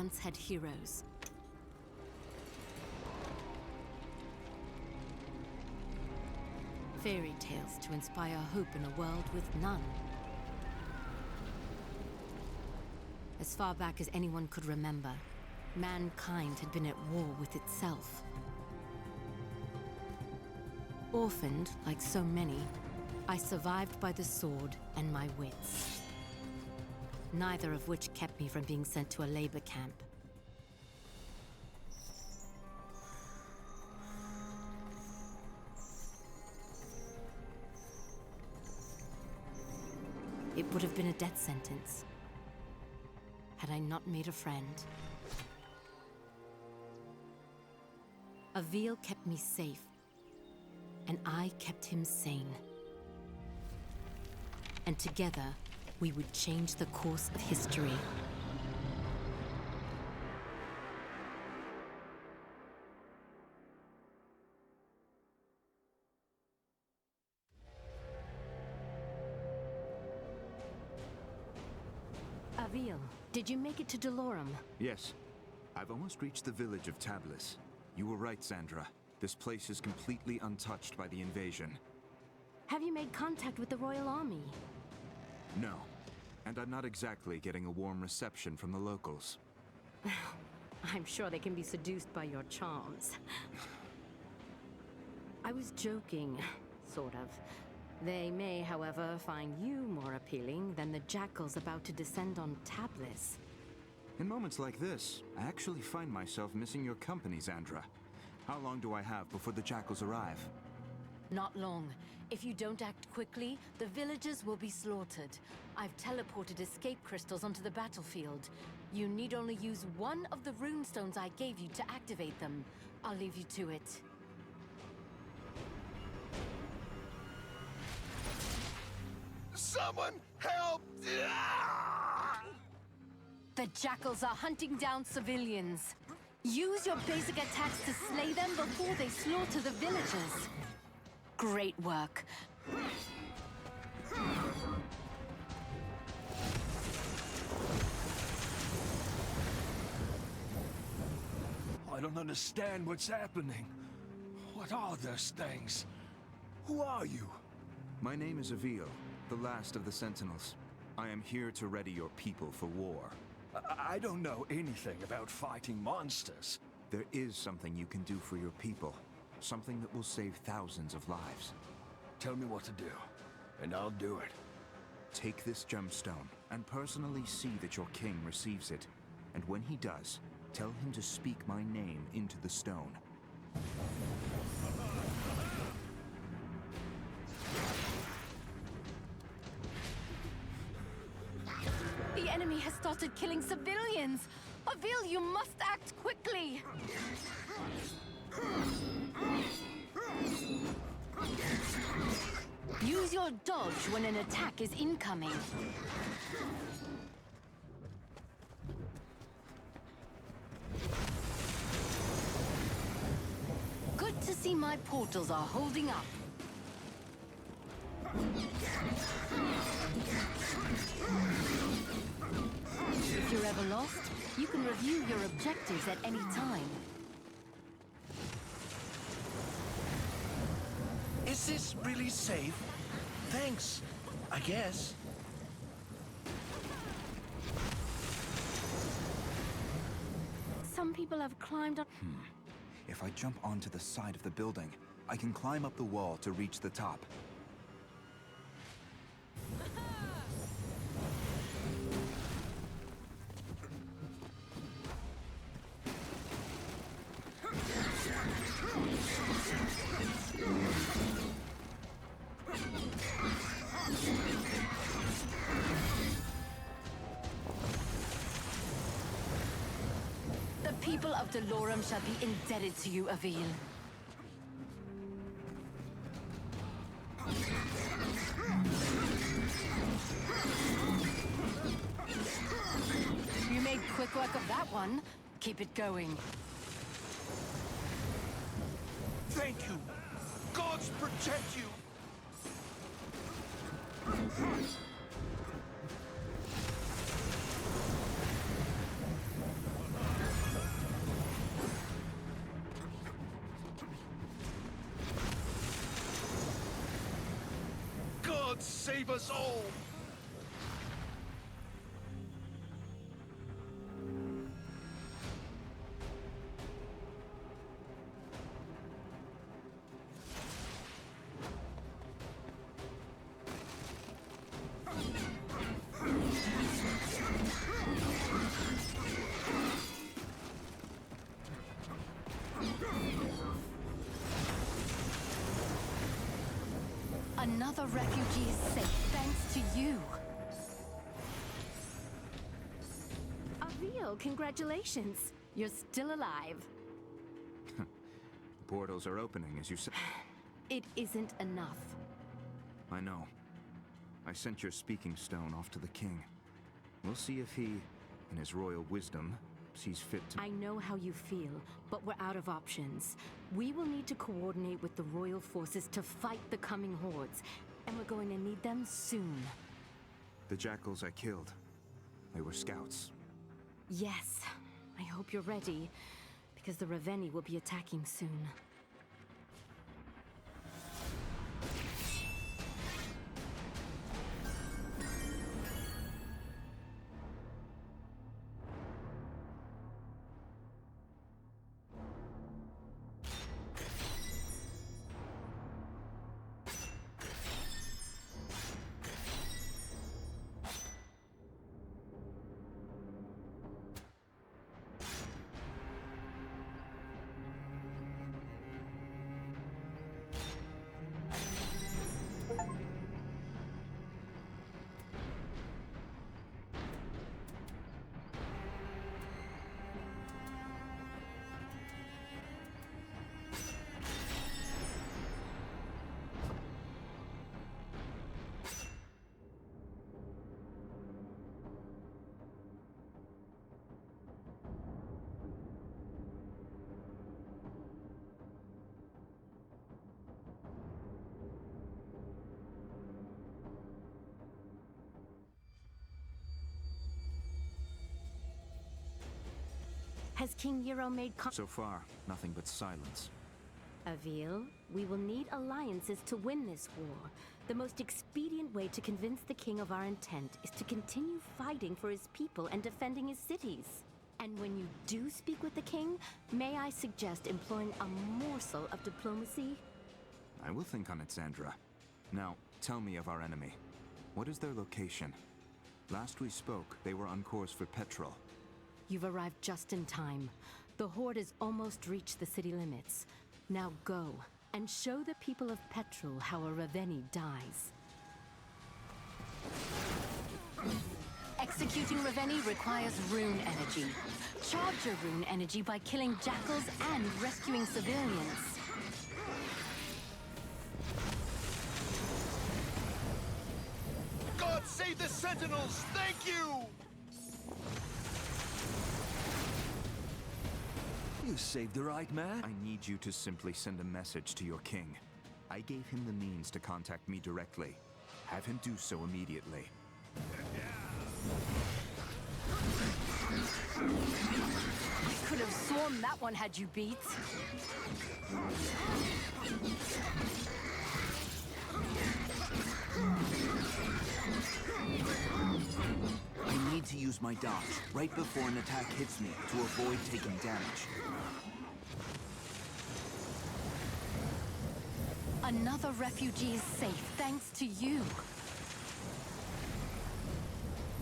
once had heroes. Fairy tales to inspire hope in a world with none. As far back as anyone could remember, mankind had been at war with itself. Orphaned, like so many, I survived by the sword and my wits. Neither of which kept me from being sent to a labor camp. It would have been a death sentence had I not made a friend. Avil kept me safe, and I kept him sane. And together, we would change the course of history. Avil, did you make it to Delorum? Yes. I've almost reached the village of Tablis. You were right, Sandra. This place is completely untouched by the invasion. Have you made contact with the Royal Army? No. And I'm not exactly getting a warm reception from the locals. I'm sure they can be seduced by your charms. I was joking, sort of. They may, however, find you more appealing than the jackals about to descend on Tablis. In moments like this, I actually find myself missing your company, Sandra. How long do I have before the jackals arrive? Not long. If you don't act quickly, the villagers will be slaughtered. I've teleported escape crystals onto the battlefield. You need only use one of the runestones I gave you to activate them. I'll leave you to it. Someone help! The jackals are hunting down civilians. Use your basic attacks to slay them before they slaughter the villagers. Great work. I don't understand what's happening. What are those things? Who are you? My name is Avil, the last of the Sentinels. I am here to ready your people for war. I don't know anything about fighting monsters. There is something you can do for your people. Something that will save thousands of lives. Tell me what to do, and I'll do it. Take this gemstone, and personally see that your king receives it. And when he does, tell him to speak my name into the stone. The enemy has started killing civilians! Avil, you must act quickly! Use your dodge when an attack is incoming. Good to see my portals are holding up. If you're ever lost, you can review your objectives at any time. Is this really safe? Thanks, I guess. Some people have climbed up. If I jump onto the side of the building, I can climb up the wall to reach the top. The people of Delorum shall be indebted to you, Avil. You made quick work of that one. Keep it going. Thank you. Gods protect you. save us all! Another refugee is safe, thanks to you. Avil, congratulations. You're still alive. Portals are opening, as you said. It isn't enough. I know. I sent your speaking stone off to the king. We'll see if he, in his royal wisdom, sees fit to... I know how you feel, but we're out of options. We will need to coordinate with the royal forces to fight the coming hordes, and we're going to need them soon. The jackals I killed. They were scouts. Yes. I hope you're ready, because the Raveni will be attacking soon. Has King Euro made So far, nothing but silence. Avil, we will need alliances to win this war. The most expedient way to convince the king of our intent is to continue fighting for his people and defending his cities. And when you do speak with the king, may I suggest employing a morsel of diplomacy? I will think on it, Sandra. Now, tell me of our enemy. What is their location? Last we spoke, they were on course for Petrol. You've arrived just in time. The Horde has almost reached the city limits. Now go, and show the people of Petrol how a Raveni dies. Executing Raveni requires rune energy. Charge your rune energy by killing jackals and rescuing civilians. God save the Sentinels! Thank you! You saved the right man. I need you to simply send a message to your king. I gave him the means to contact me directly. Have him do so immediately. I could have sworn that one had you beat. I need to use my dodge right before an attack hits me to avoid taking damage. Another refugee is safe thanks to you.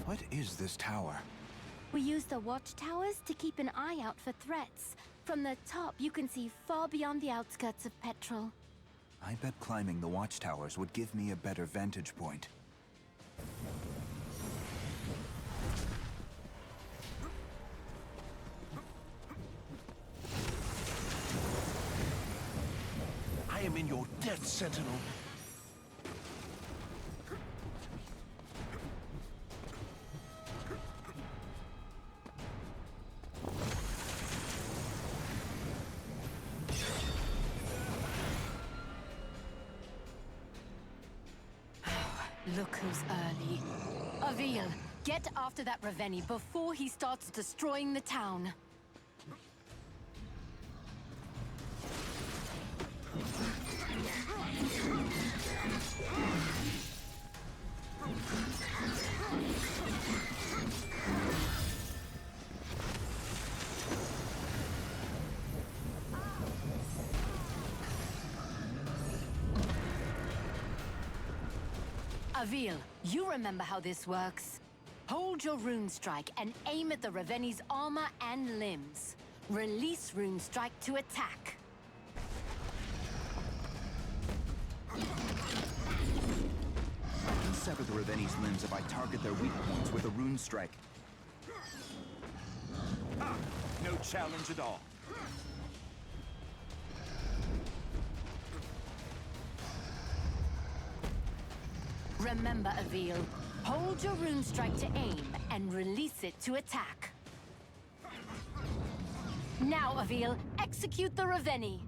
What is this tower? We use the watchtowers to keep an eye out for threats. From the top, you can see far beyond the outskirts of Petrol. I bet climbing the watchtowers would give me a better vantage point. I am in your debt, Sentinel. Look who's early. Avil, get after that Raveni before he starts destroying the town. Avil, you remember how this works. Hold your rune strike and aim at the Raveni's armor and limbs. Release rune strike to attack. I can sever the Raveni's limbs if I target their weak points with a rune strike. Ah, no challenge at all. Remember, Avil, hold your rune strike to aim and release it to attack. Now, Avil, execute the Raveni.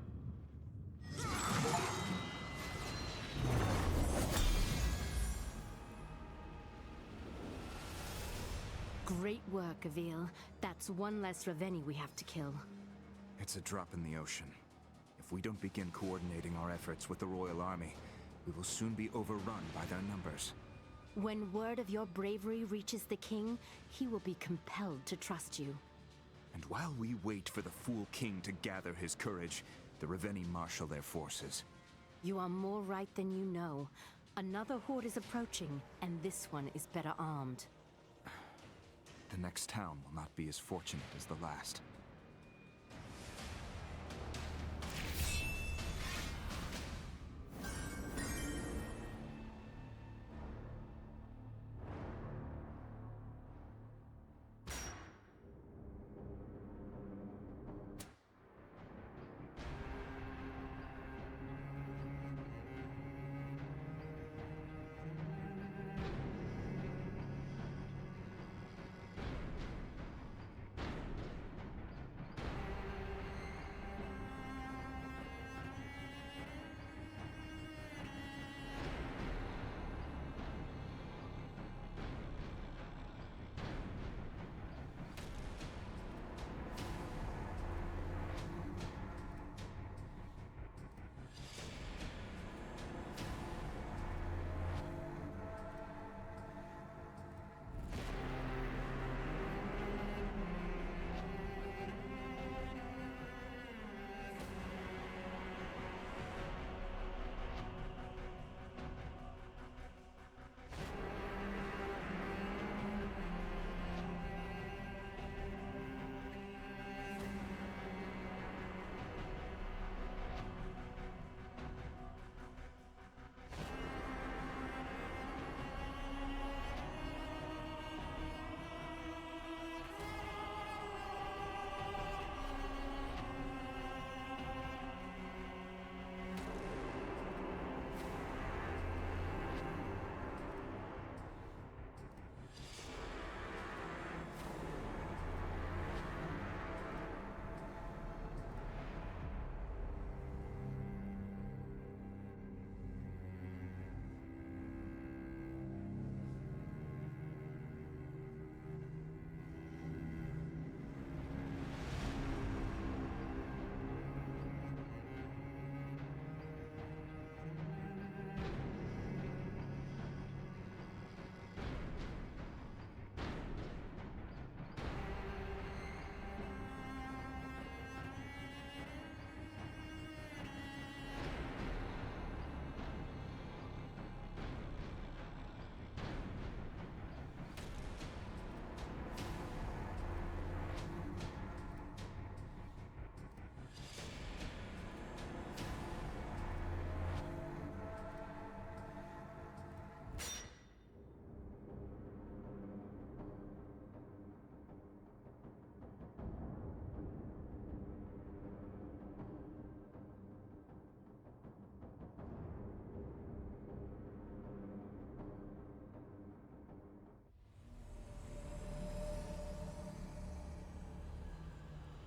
Great work, Avil. That's one less Raveni we have to kill. It's a drop in the ocean. If we don't begin coordinating our efforts with the Royal Army, we will soon be overrun by their numbers. When word of your bravery reaches the king, he will be compelled to trust you. And while we wait for the fool king to gather his courage, the Raveni marshal their forces. You are more right than you know. Another horde is approaching, and this one is better armed. The next town will not be as fortunate as the last.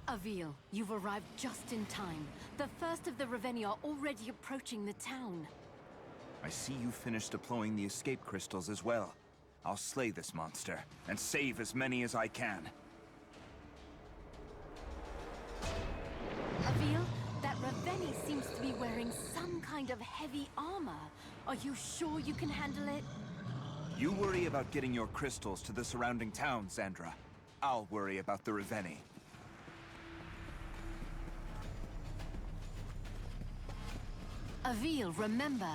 Avil, you've arrived just in time. The first of the Raveni are already approaching the town. I see you finished deploying the escape crystals as well. I'll slay this monster, and save as many as I can. Avil, that Raveni seems to be wearing some kind of heavy armor. Are you sure you can handle it? You worry about getting your crystals to the surrounding town, Sandra. I'll worry about the Raveni. Avil, remember,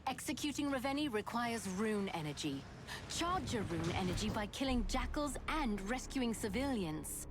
Executing Ravenni requires rune energy. Charge your rune energy by killing jackals and rescuing civilians.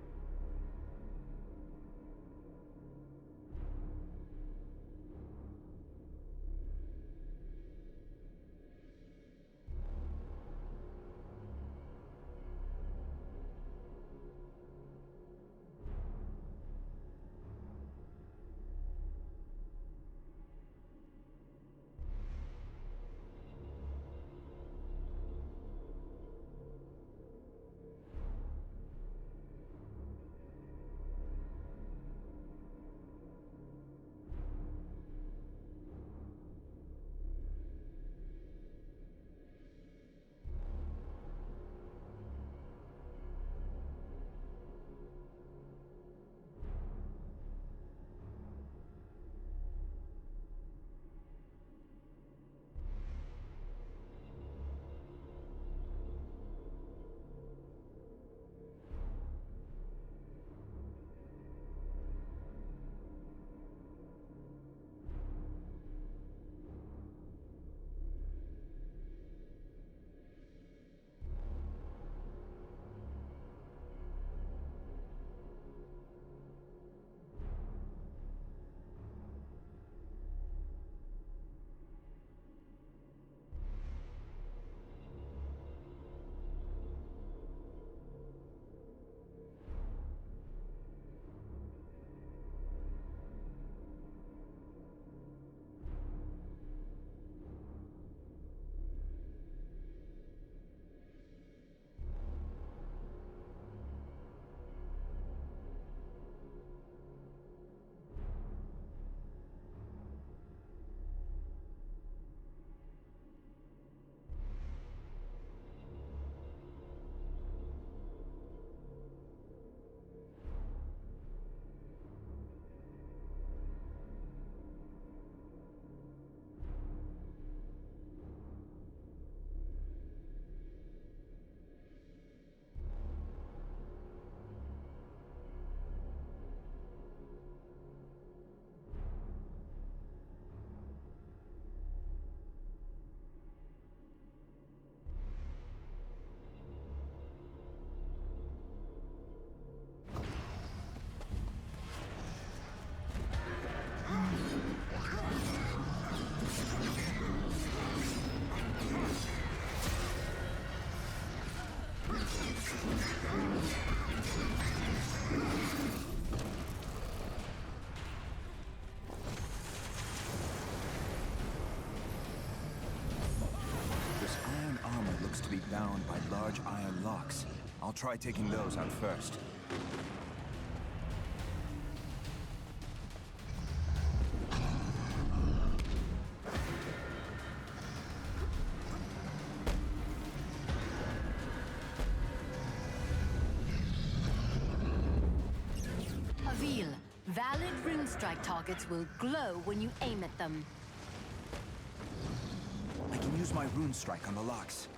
To be bound by large iron locks. I'll try taking those out first. Avil, valid rune strike targets will glow when you aim at them. I can use my rune strike on the locks.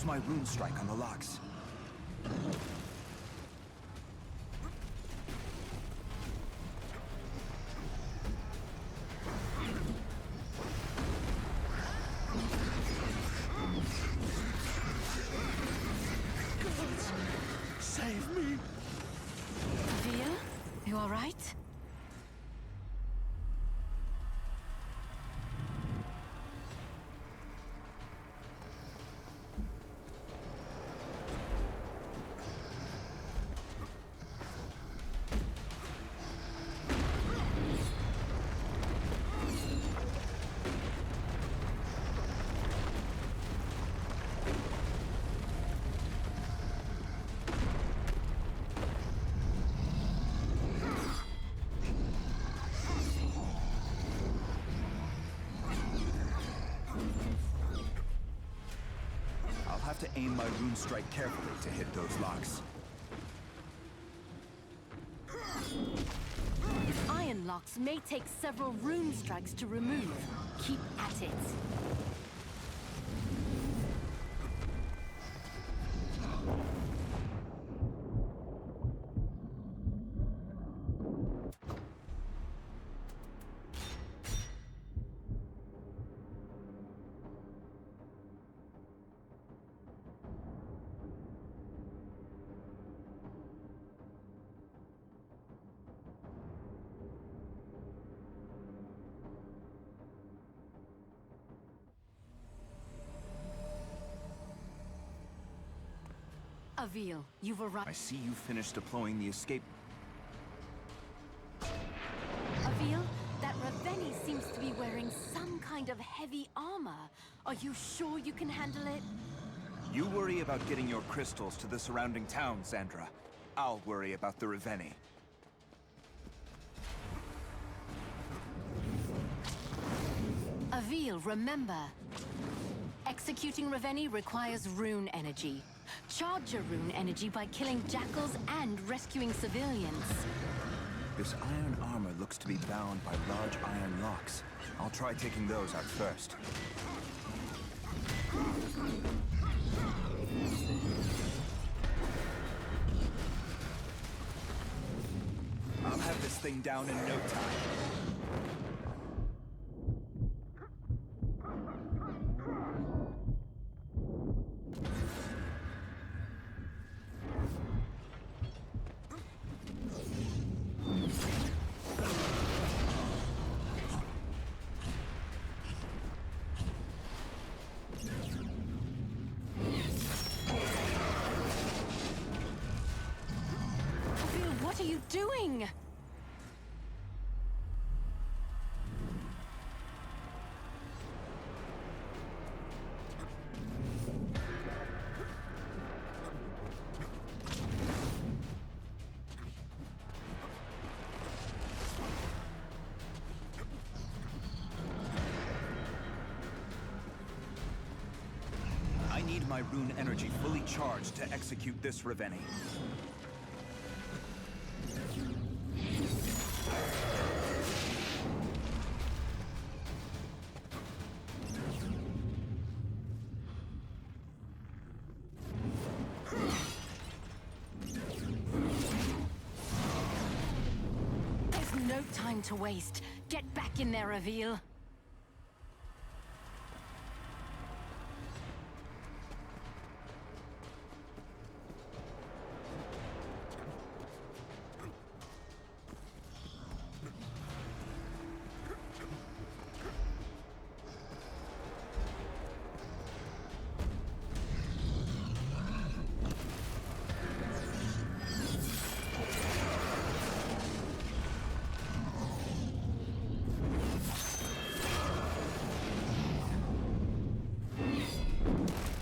My rune strike on the locks. Save me! Avil, you all right? have to aim my rune strike carefully to hit those locks. Iron locks may take several rune strikes to remove. Keep at it. Avil, you've arrived. I see you finished deploying the escape. Avil, that Raveni seems to be wearing some kind of heavy armor. Are you sure you can handle it? You worry about getting your crystals to the surrounding town, Sandra. I'll worry about the Raveni. Avil, remember. Executing Raveni requires rune energy. Charge your rune energy by killing jackals and rescuing civilians. This iron armor looks to be bound by large iron locks. I'll try taking those out first. I'll have this thing down in no time. What are you doing? I need my rune energy fully charged to execute this Raveni. No time to waste. Get back in there, Avil.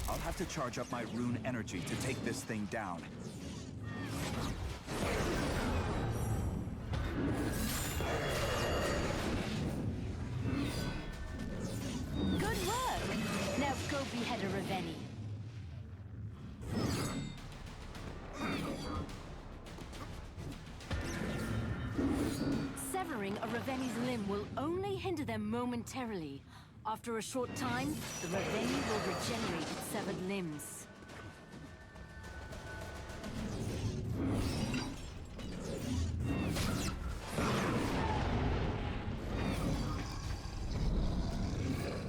I'll have to charge up my rune energy to take this thing down. Good work! Now go behead a Raveni. Severing a Raveni's limb will only hinder them momentarily. After a short time, the Raveni will regenerate its severed limbs.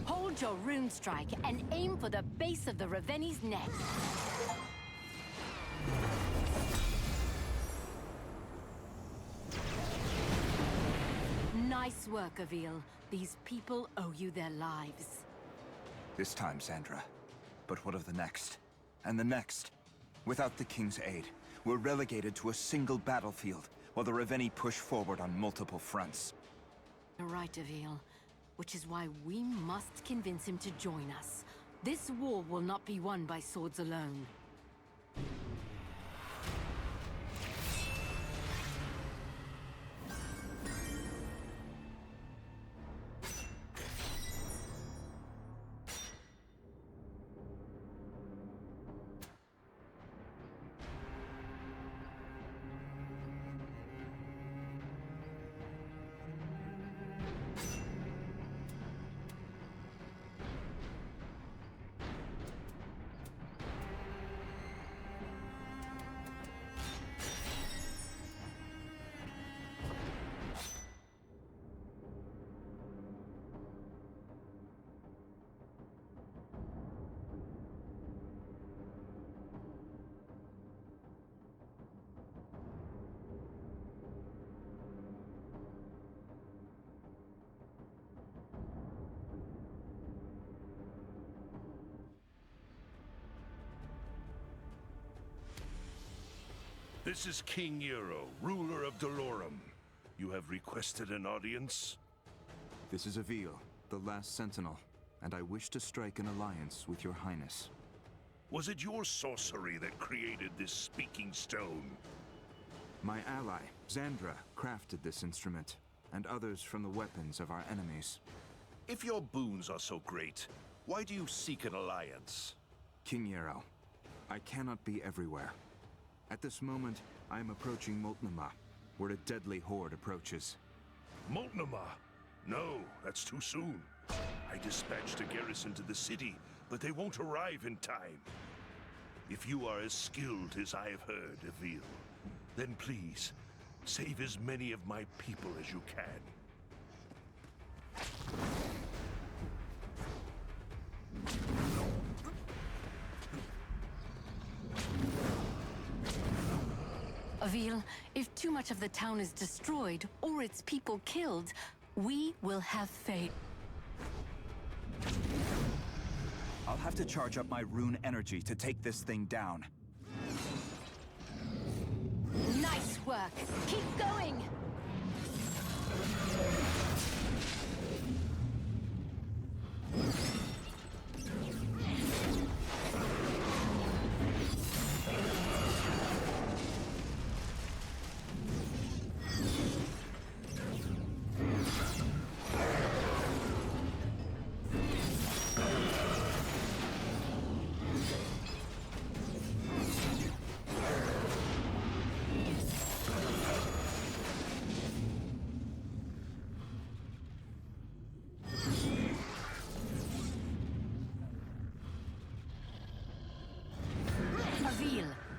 Hold your rune strike and aim for the base of the Raveni's neck. Nice work, Avil. These people owe you their lives. This time, Sandra. But what of the next? And the next? Without the King's aid, we're relegated to a single battlefield, while the Raveni push forward on multiple fronts. You're right, Avil. Which is why we must convince him to join us. This war will not be won by swords alone. This is King Euro, ruler of Dolorum. You have requested an audience? This is Avil, the last sentinel, and I wish to strike an alliance with your highness. Was it your sorcery that created this speaking stone? My ally, Xandra, crafted this instrument, and others from the weapons of our enemies. If your boons are so great, why do you seek an alliance? King Yarrow, I cannot be everywhere. At this moment, I am approaching Moltnama, where a deadly horde approaches. Moltnama? No, that's too soon. I dispatched a garrison to the city, but they won't arrive in time. If you are as skilled as I have heard, Avil, then please, save as many of my people as you can. Avil, if too much of the town is destroyed or its people killed, we will have fate. I'll have to charge up my rune energy to take this thing down. Nice work! Keep going!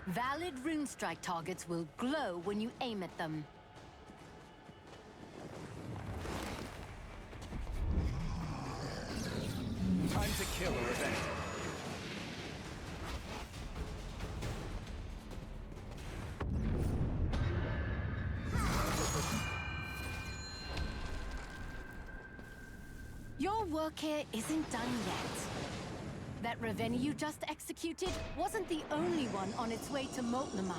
Valid rune strike targets will glow when you aim at them. Time to kill or revenge. Your work here isn't done yet. That Ravenna you just executed wasn't the only one on its way to Moltnama.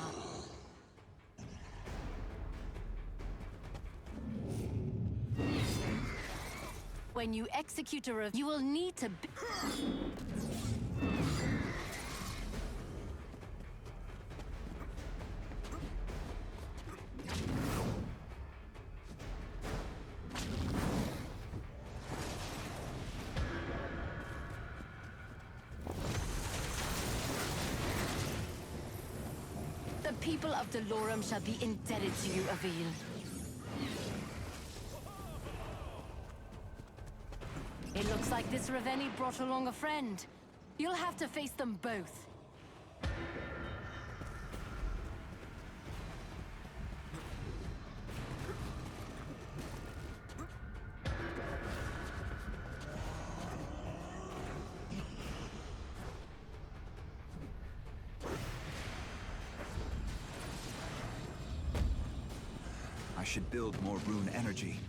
When you execute a you will need to The people of Dolorum shall be indebted to you, Avil. It looks like this Ravenna brought along a friend. You'll have to face them both. I should build more rune energy.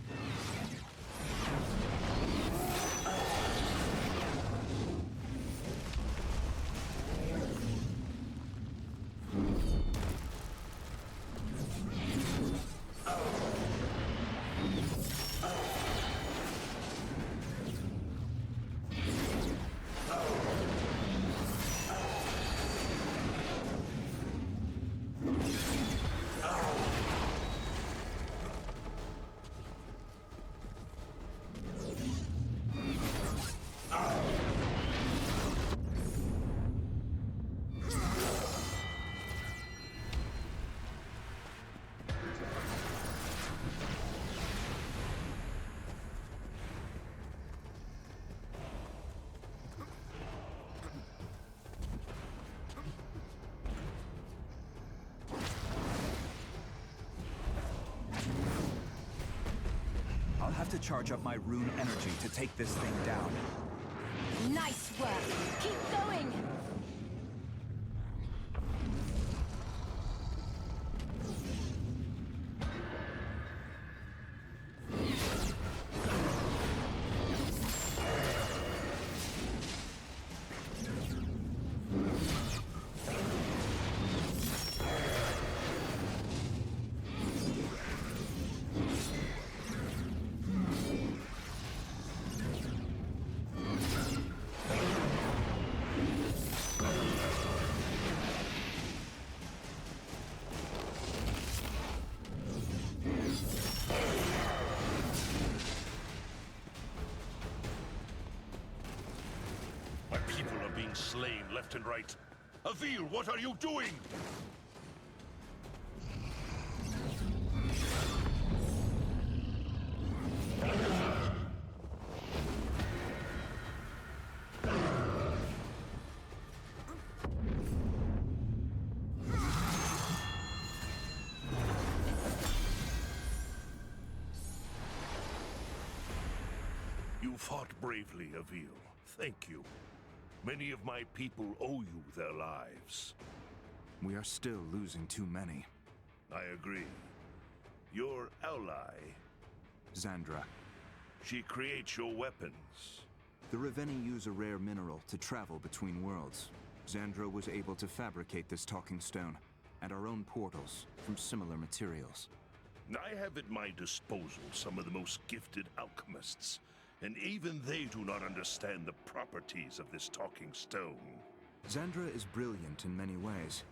I'll have to charge up my rune energy to take this thing down. Nice work! Keep going! being slain left and right. Avil, what are you doing? You fought bravely, Avil. Thank you. Many of my people owe you their lives. We are still losing too many. I agree. Your ally, Xandra. she creates your weapons. The Reveni use a rare mineral to travel between worlds. Xandra was able to fabricate this talking stone, and our own portals, from similar materials. I have at my disposal some of the most gifted alchemists, and even they do not understand the properties of this talking stone. Xandra is brilliant in many ways.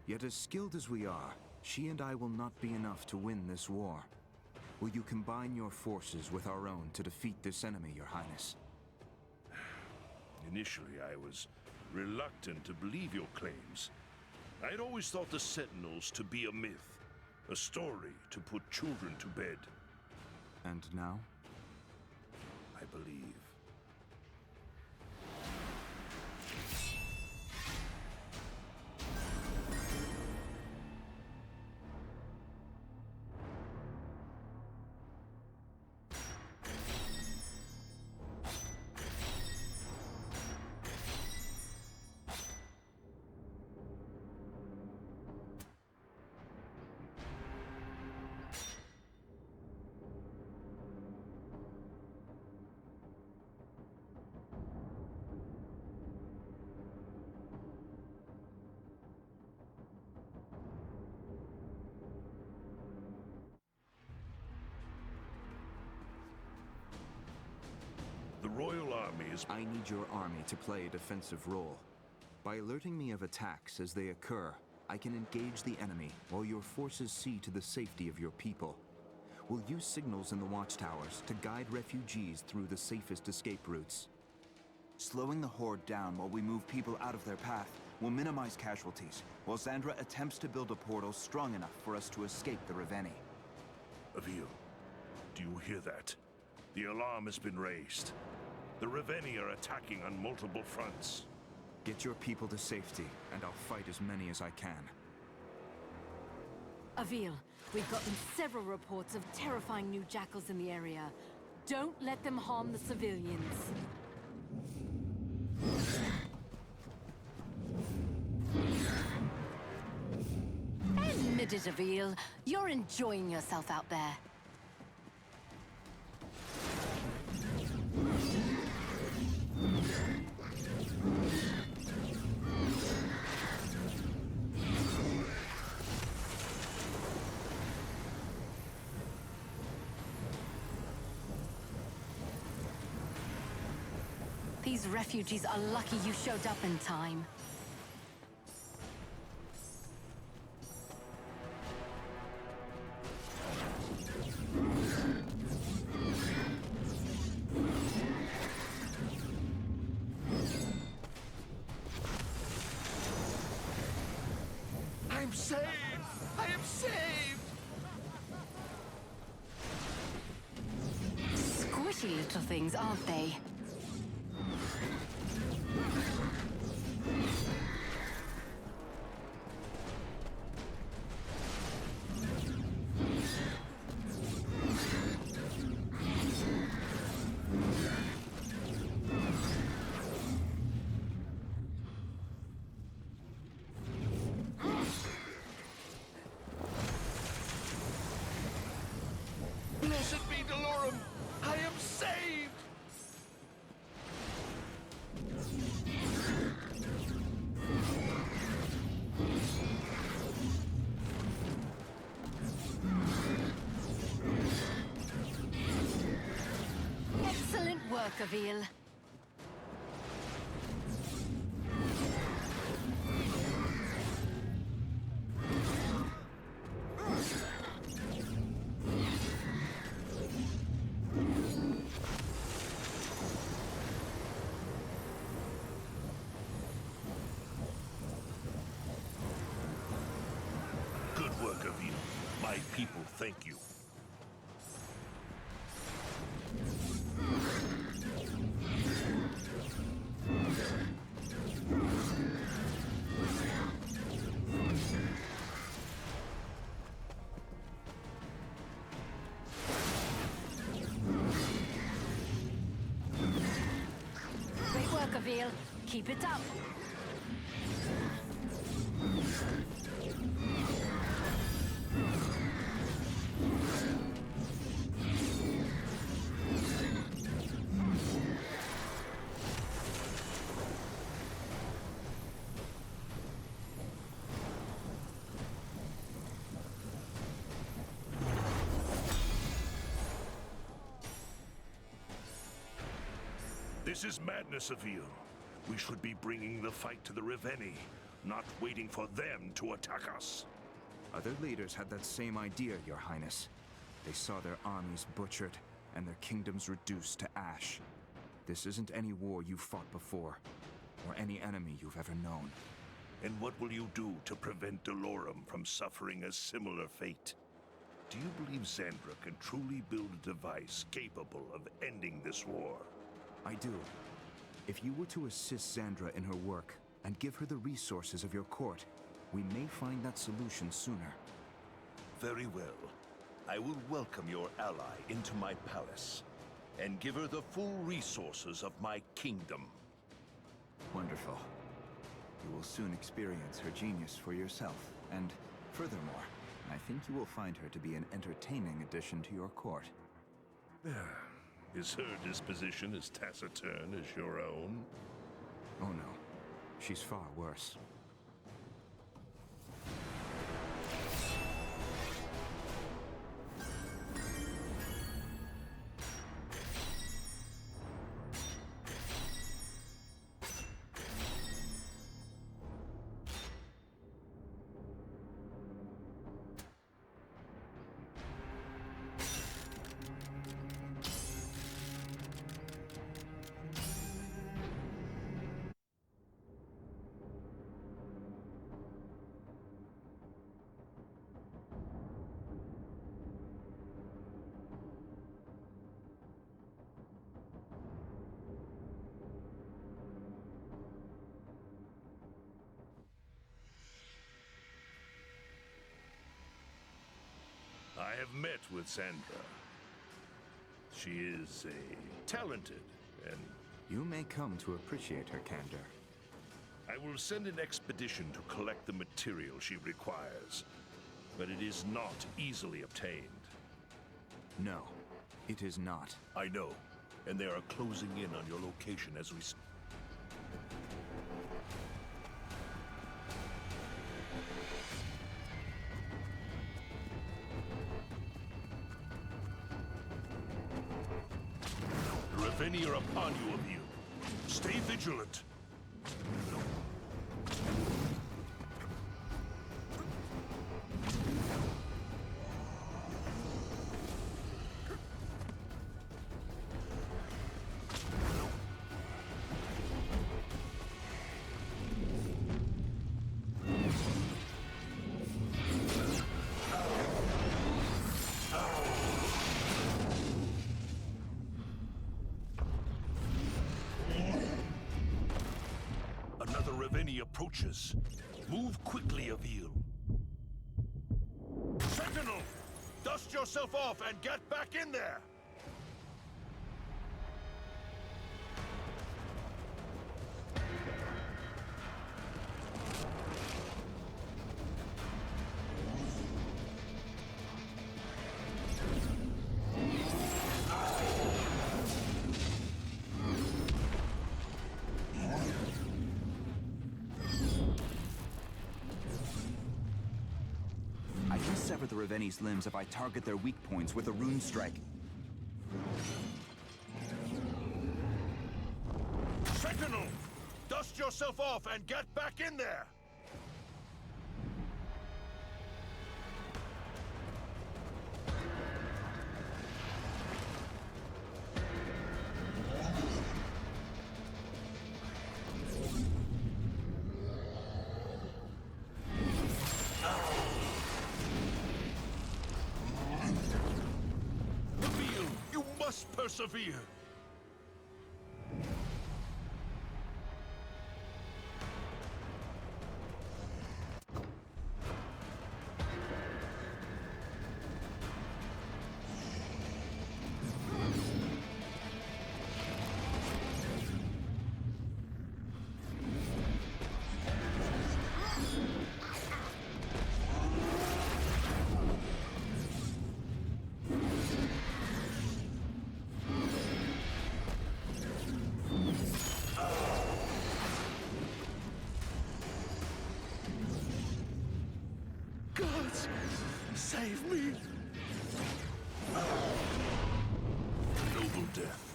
Yet as skilled as we are, she and I will not be enough to win this war. Will you combine your forces with our own to defeat this enemy, Your Highness? Initially, I was reluctant to believe your claims. I had always thought the Sentinels to be a myth, a story to put children to bed. And now? I believe. The Royal Army is... I need your army to play a defensive role. By alerting me of attacks as they occur, I can engage the enemy while your forces see to the safety of your people. We'll use signals in the watchtowers to guide refugees through the safest escape routes. Slowing the Horde down while we move people out of their path will minimize casualties, while Xandra attempts to build a portal strong enough for us to escape the Reveni. Avil, do you hear that? The alarm has been raised. The Reveni are attacking on multiple fronts. Get your people to safety, and I'll fight as many as I can. Avil, we've gotten several reports of terrifying new jackals in the area. Don't let them harm the civilians. Admit it, Avil. You're enjoying yourself out there. These refugees are lucky you showed up in time. I'm saved! I am saved! Squishy little things, aren't they? Blessed be Delorum! I am saved! Excellent work, Avil. Thank you. Great work, Avil. Keep it up. This is madness, Avil. We should be bringing the fight to the Reveni, not waiting for them to attack us. Other leaders had that same idea, Your Highness. They saw their armies butchered and their kingdoms reduced to ash. This isn't any war you've fought before, or any enemy you've ever known. And what will you do to prevent Delorum from suffering a similar fate? Do you believe Xandra can truly build a device capable of ending this war? I do. If you were to assist Xandra in her work and give her the resources of your court, we may find that solution sooner. Very well. I will welcome your ally into my palace and give her the full resources of my kingdom. Wonderful. You will soon experience her genius for yourself, and furthermore, I think you will find her to be an entertaining addition to your court. Is her disposition as taciturn as your own? Oh no, she's far worse. I have met with Xandra. She is talented and... You may come to appreciate her candor. I will send an expedition to collect the material she requires, but it is not easily obtained. No, it is not. I know, and they are closing in on your location as we speak. The Reveni are upon you, Avil. Stay vigilant. Another Reveni approaches. Move quickly, Avil. Sentinel! Dust yourself off and get back in there! I can sever the Reveni's limbs if I target their weak points with a rune strike. Sentinel! Dust yourself off and get back in there! persevere. Gods, save me! Noble death.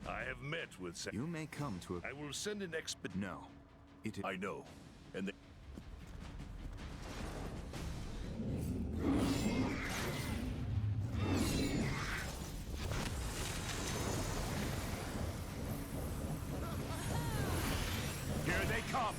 I have met with You may come to a... I will send an expedition. No. It is... I know. And they... Here they come!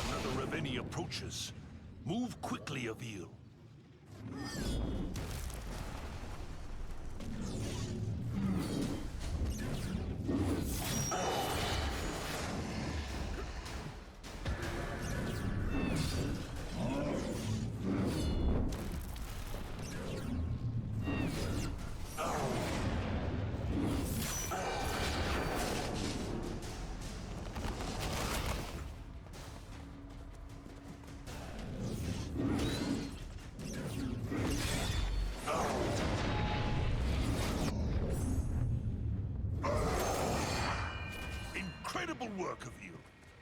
Another Raveni approaches. Move quickly, Avil. Incredible work of you.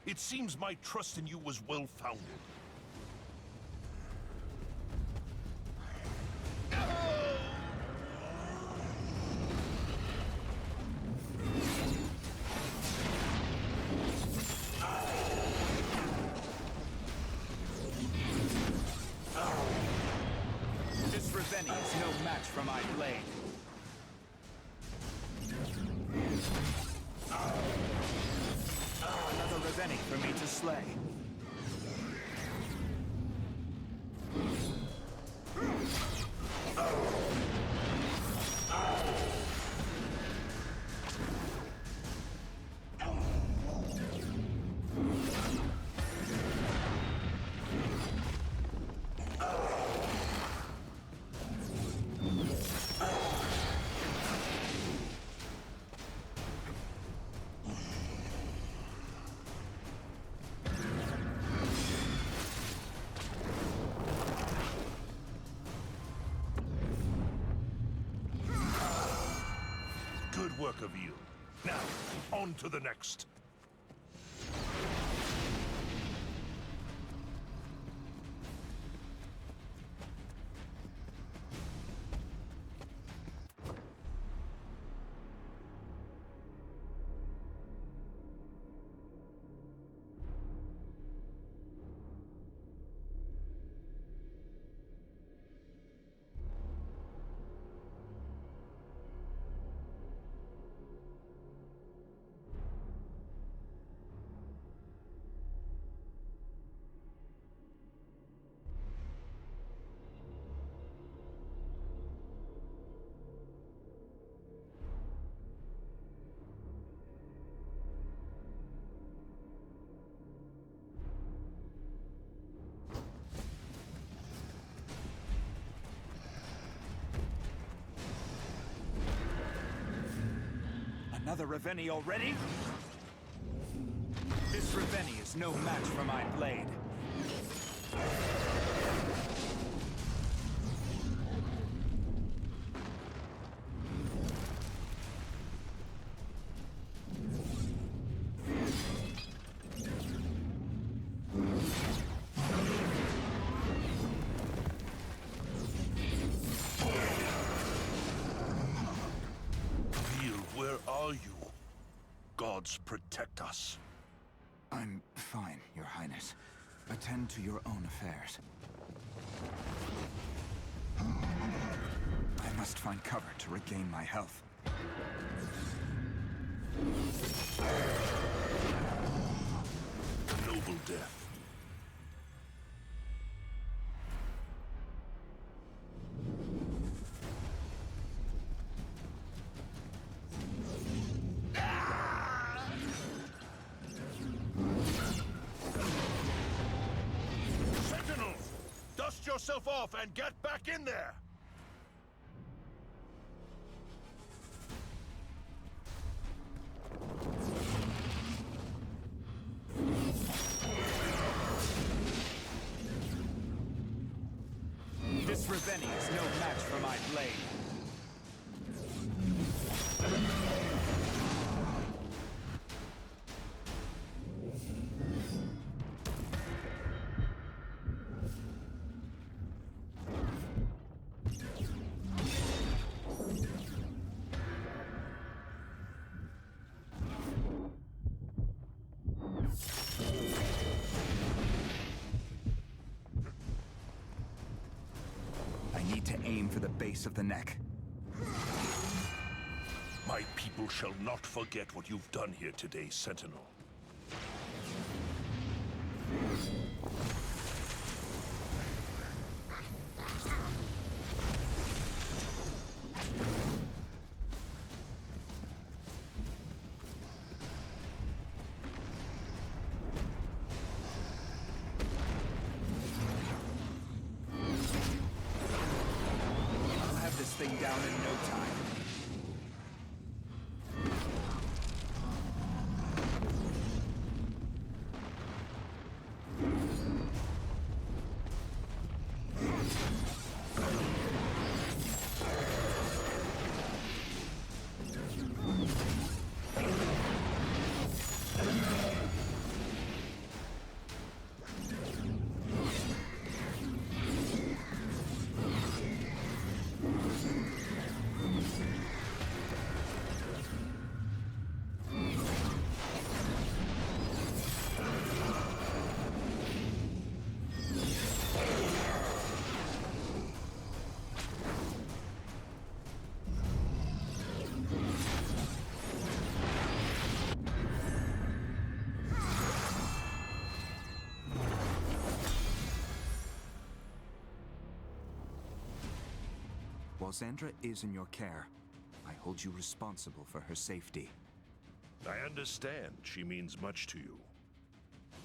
It seems my trust in you was well-founded. This Raveni is no match for my blade. Another Raveni for me to slay. Good work of you. Now, on to the next. Another Raveni already? This Raveni is no match for my blade. Where are you? Gods protect us. I'm fine, Your Highness. Attend to your own affairs. I must find cover to regain my health. A noble death. Dust yourself off and get back in there! This Raveni is no match for my blade. To aim for the base of the neck. My people shall not forget what you've done here today, Sentinel. Thing down in no time. While Xandra is in your care, I hold you responsible for her safety. I understand. She means much to you.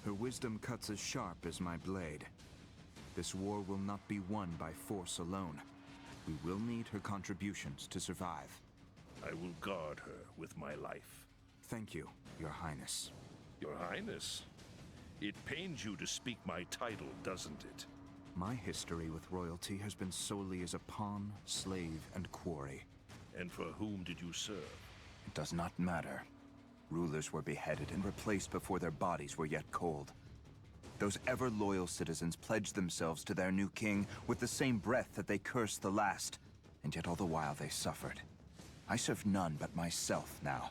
Her wisdom cuts as sharp as my blade. This war will not be won by force alone. We will need her contributions to survive. I will guard her with my life. Thank you, Your Highness. Your Highness? It pains you to speak my title, doesn't it? My history with royalty has been solely as a pawn, slave, and quarry. And for whom did you serve? It does not matter. Rulers were beheaded and replaced before their bodies were yet cold. Those ever-loyal citizens pledged themselves to their new king with the same breath that they cursed the last, and yet all the while they suffered. I serve none but myself now.